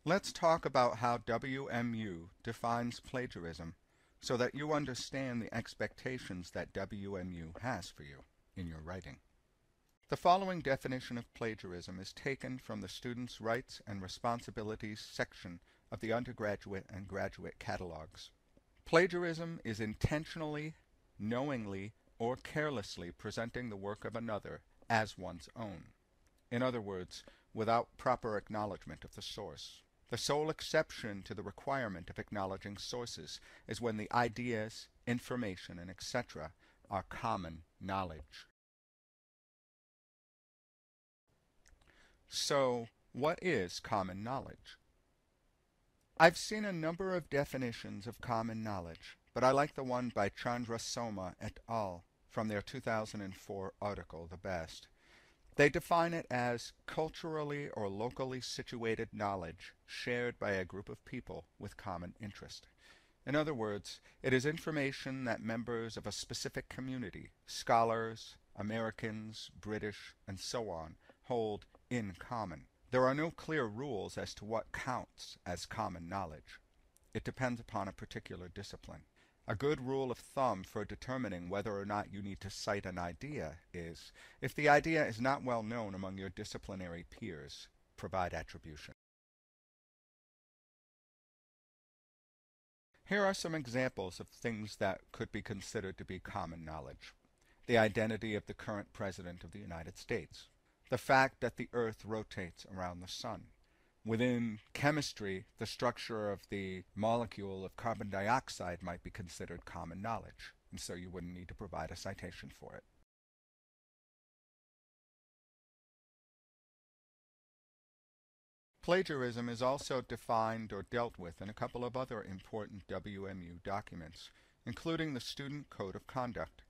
Let's talk about how WMU defines plagiarism so that you understand the expectations that WMU has for you in your writing. The following definition of plagiarism is taken from the Students' Rights and Responsibilities section of the undergraduate and graduate catalogs. Plagiarism is intentionally, knowingly, or carelessly presenting the work of another as one's own. In other words, without proper acknowledgement of the source. The sole exception to the requirement of acknowledging sources is when the ideas, information, and etc. are common knowledge. So, what is common knowledge? I've seen a number of definitions of common knowledge, but I like the one by Chandrasoma et al. From their 2004 article the best. They define it as culturally or locally situated knowledge shared by a group of people with common interest. In other words, it is information that members of a specific community, scholars, Americans, British, and so on, hold in common. There are no clear rules as to what counts as common knowledge. It depends upon a particular discipline. A good rule of thumb for determining whether or not you need to cite an idea is, if the idea is not well known among your disciplinary peers, provide attribution. Here are some examples of things that could be considered to be common knowledge. The identity of the current President of the United States. The fact that the Earth rotates around the Sun. Within chemistry, the structure of the molecule of carbon dioxide might be considered common knowledge, and so you wouldn't need to provide a citation for it. Plagiarism is also defined or dealt with in a couple of other important WMU documents, including the Student Code of Conduct,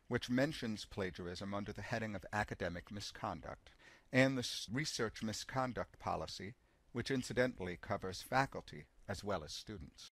which mentions plagiarism under the heading of academic misconduct, and the Research Misconduct Policy, which incidentally covers faculty as well as students.